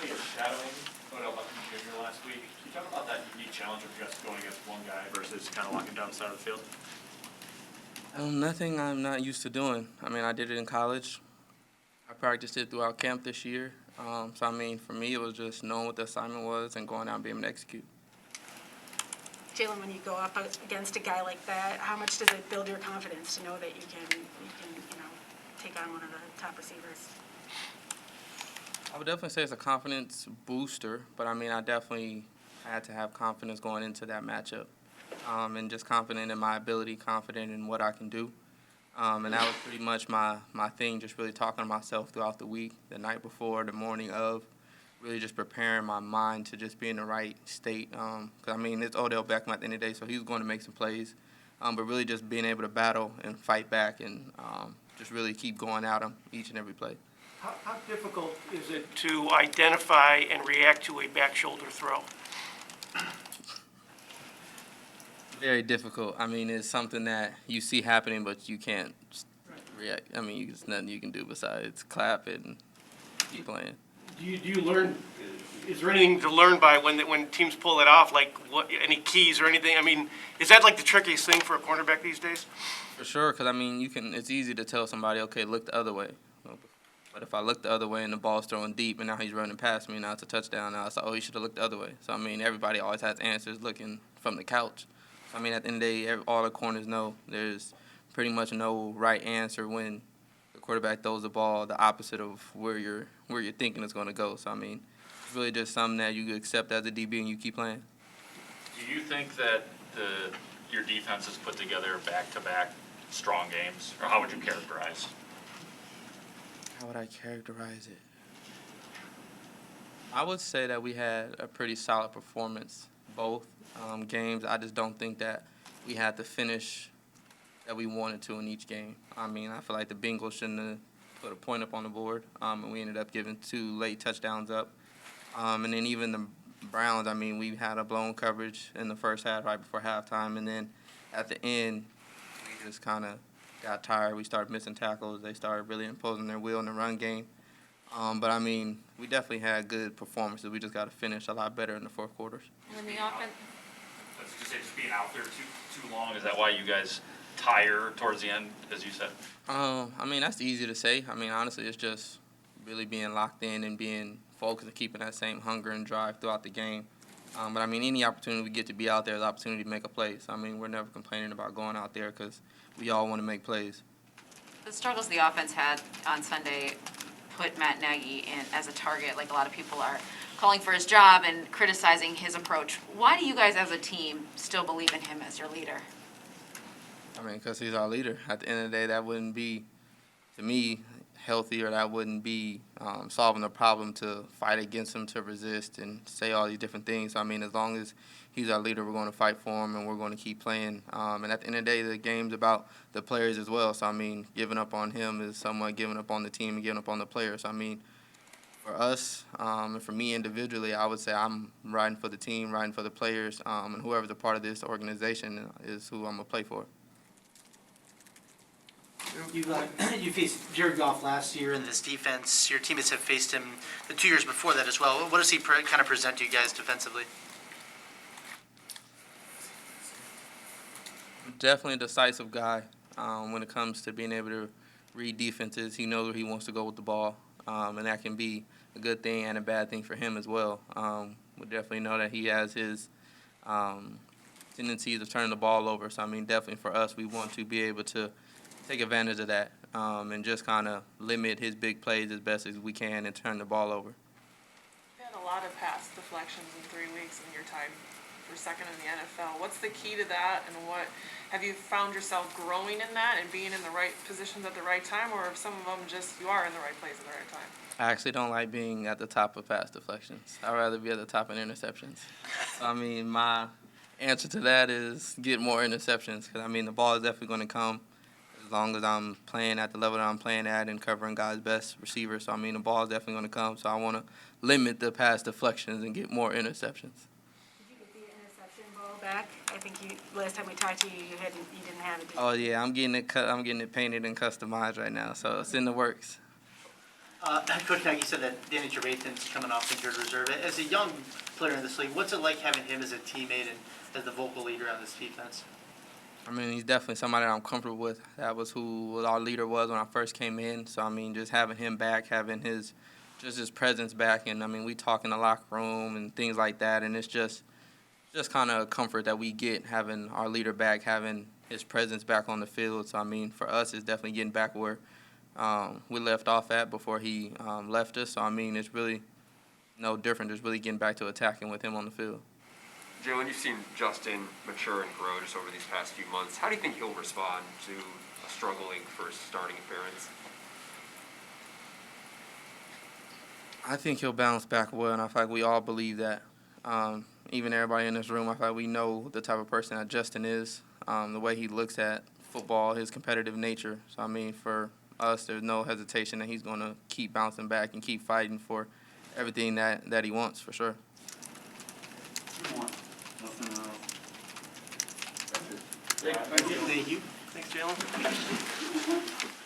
obviously shadowing Odell Beckham Jr. last week. Can you talk about that unique challenge of just going against one guy versus kind of locking down the side of the field? Nothing I'm not used to doing. I mean, I did it in college. I practiced it throughout camp this year. So, I mean, for me, it was just knowing what the assignment was and going out and being able to execute. Jaylon, when you go up against a guy like that, how much does it build your confidence to know that you can take on one of the top receivers? I would definitely say it's a confidence booster, but I mean, I definitely had to have confidence going into that matchup, and just confident in my ability, confident in what I can do. And that was pretty much my thing, just really talking to myself throughout the week, the night before, the morning of, really just preparing my mind to just be in the right state. 'Cause I mean, it's Odell Beckham at the end of the day, so he's going to make some plays. But really just being able to battle and fight back and just really keep going at him each and every play. How difficult is it to identify and react to a back shoulder throw? Very difficult. I mean, it's something that you see happening, but you can't react. I mean, there's nothing you can do besides clap and keep playing. Do you learn? Is there anything to learn by when teams pull it off? Like what? Any keys or anything? I mean, is that like the trickiest thing for a cornerback these days? For sure, because I mean, it's easy to tell somebody, okay, look the other way. But if I look the other way and the ball's thrown deep and now he's running past me, now it's a touchdown. Now it's like, oh, you should have looked the other way. So I mean, everybody always has answers looking from the couch. I mean, at the end of the day, all the corners know there's pretty much no right answer when the quarterback throws the ball the opposite of where you're thinking it's going to go. So, I mean, it's really just something that you accept as a DB and you keep playing. Do you think that your defense has put together back-to-back strong games, or how would you characterize? How would I characterize it? I would say that we had a pretty solid performance both games. I just don't think that we had the finish that we wanted to in each game. I mean, I feel like the Bengals shouldn't have put a point up on the board, and we ended up giving 2 late touchdowns up. And then even the Browns, I mean, we had a blown coverage in the first half right before halftime, and then at the end, we just kind of got tired. We started missing tackles. They started really imposing their will in the run game. But, I mean, we definitely had good performances. We just got to finish a lot better in the fourth quarters. And the offense. I was just say, just being out there too long. Is that why you guys tire towards the end, as you said? I mean, that's easy to say. I mean, honestly, it's just really being locked in and being focused and keeping that same hunger and drive throughout the game. But, I mean, any opportunity we get to be out there is an opportunity to make a play. So, I mean, we're never complaining about going out there because we all want to make plays. The struggles the offense had on Sunday put Matt Nagy in as a target, like a lot of people are calling for his job and criticizing his approach. Why do you guys as a team still believe in him as your leader? I mean, because he's our leader. At the end of the day, that wouldn't be, to me, healthy, or that wouldn't be solving the problem to fight against him, to resist and say all these different things. So, I mean, as long as he's our leader, we're going to fight for him and we're going to keep playing. And at the end of the day, the game's about the players as well. So, I mean, giving up on him is somewhat giving up on the team and giving up on the players. So, I mean, for us and for me individually, I would say I'm riding for the team, riding for the players, and whoever's a part of this organization is who I'm going to play for. You faced Jared Goff last year in this defense. Your teammates have faced him the 2 years before that as well. What does he kind of present to you guys defensively? Definitely a decisive guy when it comes to being able to read defenses. He knows where he wants to go with the ball, and that can be a good thing and a bad thing for him as well. We definitely know that he has his tendencies of turning the ball over. So, I mean, definitely for us, we want to be able to take advantage of that and just kind of limit his big plays as best as we can and turn the ball over. You've had a lot of pass deflections in 3 weeks, and you're tied for second in the NFL. What's the key to that, and what have you found yourself growing in that and being in the right positions at the right time, or if some of them just you are in the right place at the right time? I actually don't like being at the top of pass deflections. I'd rather be at the top of interceptions. So, I mean, my answer to that is get more interceptions because, I mean, the ball is definitely going to come as long as I'm playing at the level that I'm playing at and covering God's best receivers. So, I mean, the ball is definitely going to come. So I want to limit the pass deflections and get more interceptions. Did you get the interception ball back? I think last time we talked to you, you didn't have it. Oh yeah, I'm getting it painted and customized right now, so it's in the works. Coach Nagy said that Danny Trevathan's coming off injured reserve. As a young player in this league, what's it like having him as a teammate and as the vocal leader on this defense? I mean, he's definitely somebody that I'm comfortable with. That was who our leader was when I first came in. So, I mean, just having him back, having his presence back, and, I mean, we talk in the locker room and things like that, and it's just kind of a comfort that we get having our leader back, having his presence back on the field. So, I mean, for us, it's definitely getting back where we left off at before he left us. So, I mean, it's really no different. Just really getting back to attacking with him on the field. Jaylon, you've seen Justin mature and grow just over these past few months. How do you think he'll respond to a struggling first starting appearance? I think he'll bounce back well, and I feel like we all believe that. Even everybody in this room, I feel like we know the type of person that Justin is, the way he looks at football, his competitive nature. So, I mean, for us, there's no hesitation that he's going to keep bouncing back and keep fighting for everything that he wants, for sure. Thank you. Thanks, Jalen.